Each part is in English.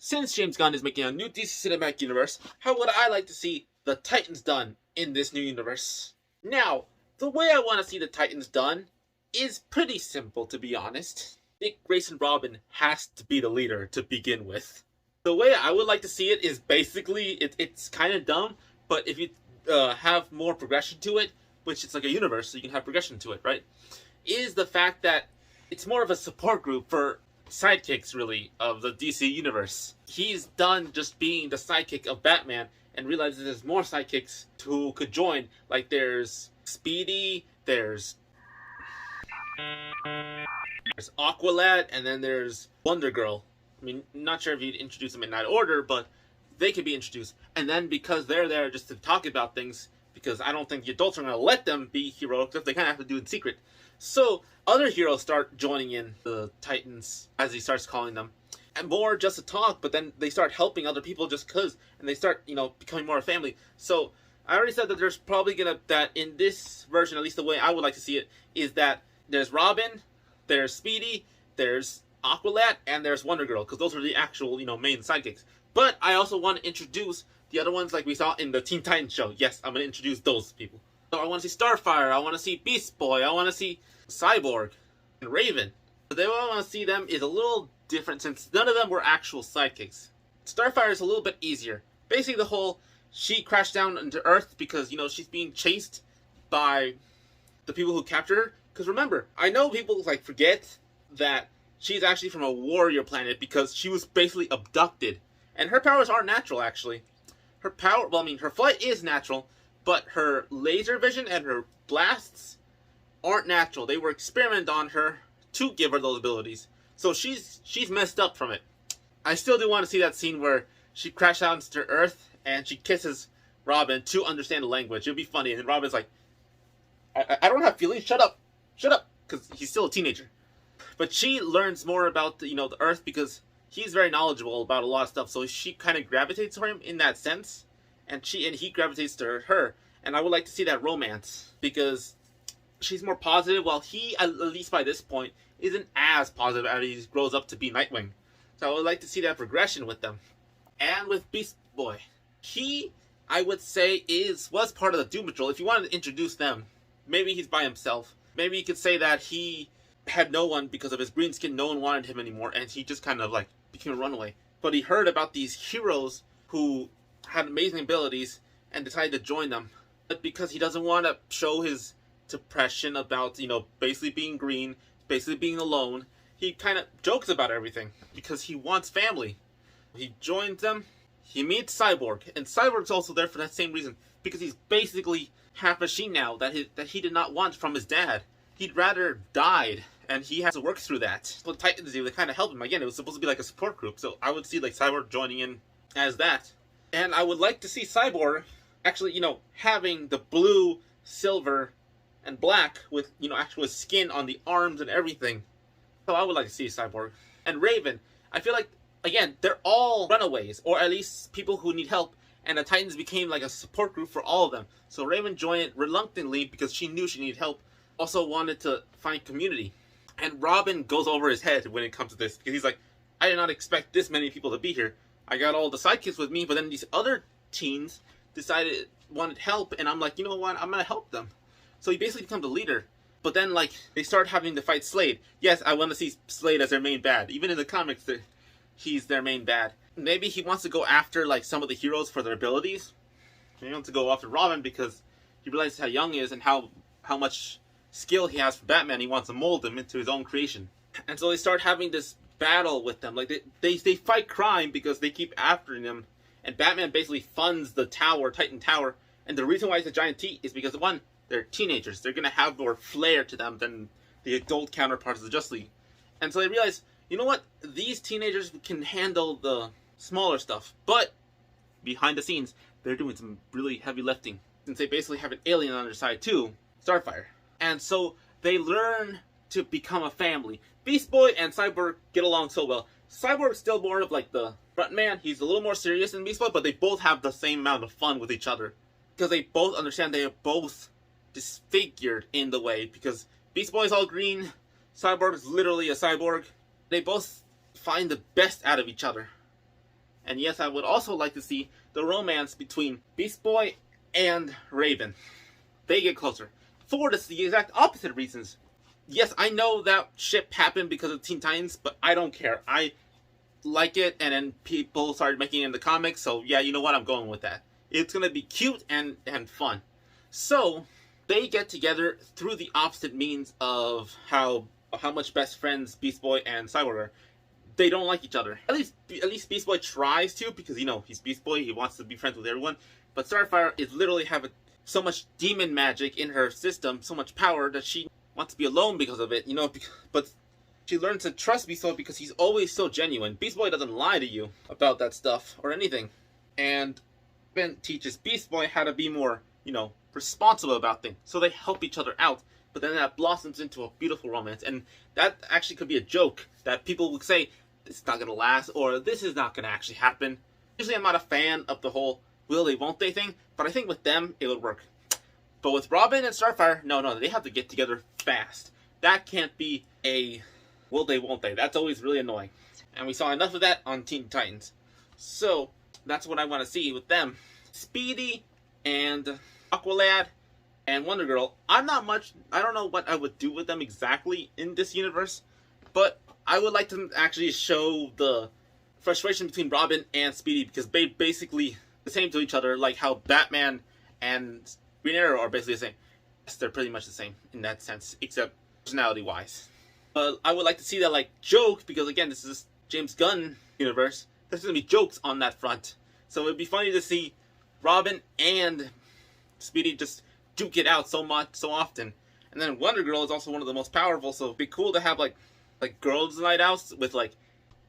Since James Gunn is making a new DC Cinematic Universe, how would I like to see the Titans done in this new universe? Now, the way I want to see the Titans done is pretty simple, to be honest. Dick Grayson Robin has to be the leader to begin with. The way I would like to see it is basically, it's kind of dumb, but if you have more progression to it, which it's like a universe, so you can have progression to it, right? Is the fact that it's more of a support group for sidekicks, really, of the DC universe. He's done just being the sidekick of Batman and realizes there's more sidekicks who could join. Like there's Speedy, there's Aqualad, and then there's Wonder Girl. I mean, not sure if you'd introduce them in that order, but they could be introduced. And then because they're there just to talk about things, because I don't think the adults are going to let them be heroic, they kind of have to do it in secret. So other heroes start joining in the Titans, as he starts calling them, and more just to talk, but then they start helping other people just cause, and they start, becoming more a family. So I already said that there's probably that in this version, at least the way I would like to see it, is that there's Robin, there's Speedy, there's Aqualad, and there's Wonder Girl, because those are the actual, main sidekicks. But I also want to introduce the other ones like we saw in the Teen Titans show. Yes, I'm going to introduce those people. So I want to see Starfire, I want to see Beast Boy, I want to see Cyborg, and Raven. The way I want to see them is a little different since none of them were actual sidekicks. Starfire is a little bit easier. Basically the whole, she crashed down into Earth because, she's being chased by the people who captured her. Because remember, I know people forget that she's actually from a warrior planet because she was basically abducted. And her powers aren't natural, actually. Her power, her flight is natural, but her laser vision and her blasts aren't natural. They were experimented on her to give her those abilities. So she's messed up from it. I still do want to see that scene where she crashes out into Earth and she kisses Robin to understand the language. It'll be funny. And then Robin's like, I don't have feelings. Shut up. Shut up. Because he's still a teenager. But she learns more about the Earth because he's very knowledgeable about a lot of stuff. So she kind of gravitates to him in that sense. And he gravitates to her. And I would like to see that romance because she's more positive, while he, at least by this point, isn't as positive as he grows up to be Nightwing. So I would like to see that progression with them. And with Beast Boy, he, I would say, was part of the Doom Patrol. If you wanted to introduce them, maybe he's by himself. Maybe you could say that he had no one because of his green skin. No one wanted him anymore, and he just kind of became a runaway. But he heard about these heroes who had amazing abilities and decided to join them. But because he doesn't want to show his depression about, basically being green, basically being alone, he kind of jokes about everything because he wants family. He joins them, he meets Cyborg, and Cyborg's also there for that same reason, because he's basically half machine now that he did not want from his dad. He'd rather died, and he has to work through that. So the Titans do, they kind of help him. Again, it was supposed to be like a support group, so I would see Cyborg joining in as that. And I would like to see Cyborg actually, having the blue, silver, and black with, actual skin on the arms and everything. So I would like to see Cyborg. And Raven, I feel like, again, they're all runaways, or at least people who need help, and the Titans became like a support group for all of them. So Raven joined it reluctantly because she knew she needed help, also wanted to find community. And Robin goes over his head when it comes to this, because he's like, I did not expect this many people to be here. I got all the sidekicks with me, but then these other teens wanted help, and I'm like, you know what, I'm gonna help them. So he basically becomes the leader. But then, they start having to fight Slade. Yes, I want to see Slade as their main bad. Even in the comics, he's their main bad. Maybe he wants to go after, some of the heroes for their abilities. He wants to go after Robin because he realizes how young he is and how much skill he has for Batman. He wants to mold him into his own creation. And so they start having this battle with them. They fight crime because they keep after him. And Batman basically funds the tower, Titan Tower. And the reason why it's a giant T is because, one, they're teenagers. They're going to have more flair to them than the adult counterparts of the Justice League. And so they realize, you know what? These teenagers can handle the smaller stuff. But behind the scenes, they're doing some really heavy lifting. Since they basically have an alien on their side too, Starfire. And so they learn to become a family. Beast Boy and Cyborg get along so well. Cyborg's still more of the front man. He's a little more serious than Beast Boy, but they both have the same amount of fun with each other. Because they both understand they are both disfigured in the way, because Beast Boy is all green, Cyborg is literally a cyborg. They both find the best out of each other. And yes, I would also like to see the romance between Beast Boy and Raven. They get closer. For the exact opposite reasons. Yes, I know that ship happened because of Teen Titans, but I don't care. I like it, and then people started making it in the comics, so yeah, you know what? I'm going with that. It's going to be cute and fun. So, they get together through the opposite means of how much best friends Beast Boy and Cyborg are. They don't like each other. At least Beast Boy tries to, because, you know, he's Beast Boy, he wants to be friends with everyone. But Starfire is literally having so much demon magic in her system, so much power, that she wants to be alone because of it, you know, but she learns to trust Beast Boy because he's always so genuine. Beast Boy doesn't lie to you about that stuff or anything. And Ben teaches Beast Boy how to be more, you know, responsible about things. So they help each other out. But then that blossoms into a beautiful romance. And that actually could be a joke that people would say, this is not going to last, or this is not going to actually happen. Usually I'm not a fan of the whole will they, won't they thing, but I think with them, it would work. But with Robin and Starfire, no, they have to get together fast. That can't be a will they, won't they. That's always really annoying. And we saw enough of that on Teen Titans. So, that's what I want to see with them. Speedy and Aqualad and Wonder Girl. I don't know what I would do with them exactly in this universe, but I would like to actually show the frustration between Robin and Speedy, because they basically the same to each other, like how Batman and Green Arrow are basically the same. Yes, they're pretty much the same in that sense, except personality-wise. But I would like to see that, like, joke, because again, this is James Gunn universe. There's going to be jokes on that front. So it would be funny to see Robin and Speedy just duke it out so often. And then Wonder Girl is also one of the most powerful, so it'd be cool to have, like girls' night outs with, like,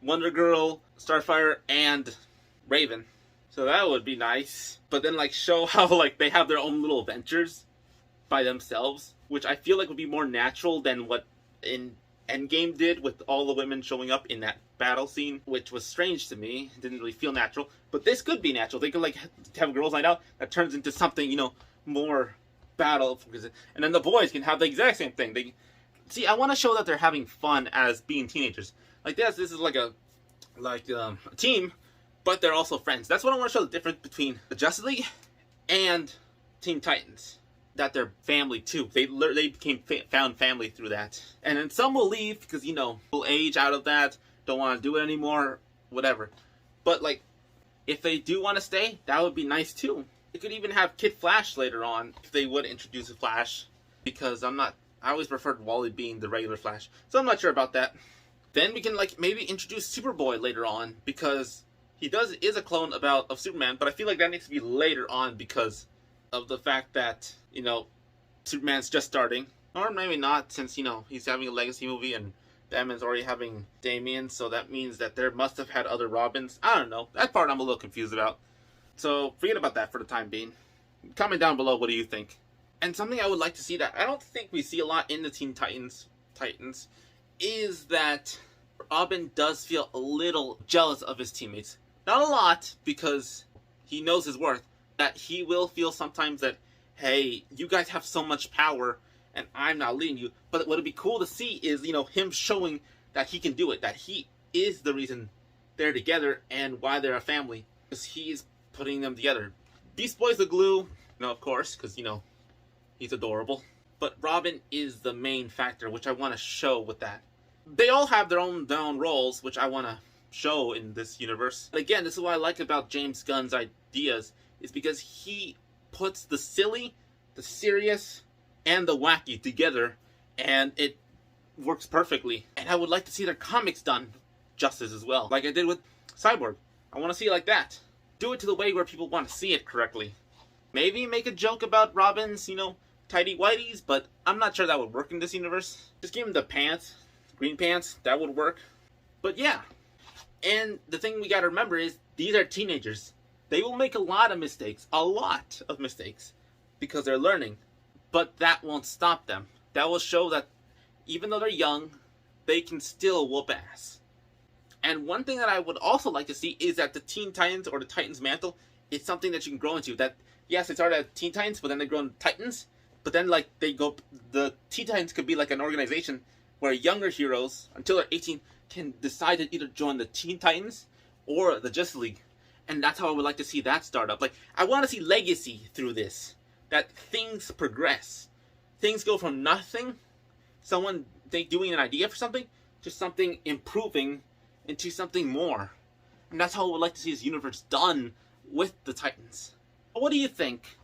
Wonder Girl, Starfire, and Raven. So that would be nice. But then, like, show how, like, they have their own little adventures by themselves, which I feel like would be more natural than what in Endgame did with all the women showing up in that battle scene, which was strange to me. It didn't really feel natural. But this could be natural. They could, like, have a girls' night out that turns into something, you know, more battle. And then the boys can have the exact same thing. See, I want to show that they're having fun as being teenagers. Like this is like a team, but they're also friends. That's what I want to show, the difference between the Justice League and Teen Titans. That they're family too. They found family through that. And then some will leave because, you know, will age out of that, don't want to do it anymore, whatever. But, like, if they do want to stay, that would be nice too. They could even have Kid Flash later on if they would introduce a Flash, because I always preferred Wally being the regular Flash, so I'm not sure about that. Then we can, like, maybe introduce Superboy later on, because he is a clone of Superman, but I feel like that needs to be later on because of the fact that, you know, Superman's just starting. Or maybe not, since, you know, he's having a legacy movie and Batman's already having Damian, so that means that there must have had other Robins. I don't know. That part I'm a little confused about. So forget about that for the time being. Comment down below, what do you think? And something I would like to see that I don't think we see a lot in the Teen Titans is that Robin does feel a little jealous of his teammates. Not a lot, because he knows his worth. That he will feel sometimes that, hey, you guys have so much power and I'm not leading you. But what would be cool to see is, you know, him showing that he can do it. That he is the reason they're together and why they're a family. Because he is putting them together. Beast Boy's the glue, you know, of course, because, you know, he's adorable. But Robin is the main factor, which I want to show with that. They all have their own roles, which I want to show in this universe. And again, this is what I like about James Gunn's ideas, is because he puts the silly, the serious, and the wacky together, and it works perfectly. And I would like to see their comics done justice as well, like I did with Cyborg. I want to see it like that. Do it to the way where people want to see it correctly. Maybe make a joke about Robin's, you know, tidy whities, but I'm not sure that would work in this universe. Just give him the pants, green pants, that would work. But yeah, and the thing we gotta remember is these are teenagers. They will make a lot of mistakes, because they're learning. But that won't stop them. That will show that even though they're young, they can still whoop ass. And one thing that I would also like to see is that the Teen Titans, or the Titans mantle, is something that you can grow into. That, yes, they started as Teen Titans, but then they grow into Titans. But then, like, the Teen Titans could be like an organization where younger heroes, until they're 18, can decide to either join the Teen Titans or the Justice League. And that's how I would like to see that start up. Like, I want to see legacy through this. That things progress. Things go from nothing, someone doing an idea for something, to something improving into something more. And that's how I would like to see this universe done with the Titans. What do you think?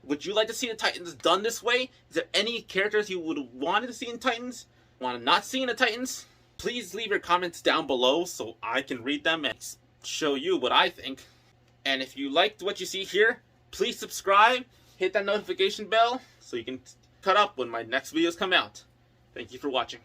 Would you like to see the Titans done this way? Is there any characters you would want to see in Titans? Want to not see in the Titans? Please leave your comments down below so I can read them and show you what I think. And if you liked what you see here, please subscribe, hit that notification bell so you can cut up when my next videos come out. Thank you for watching.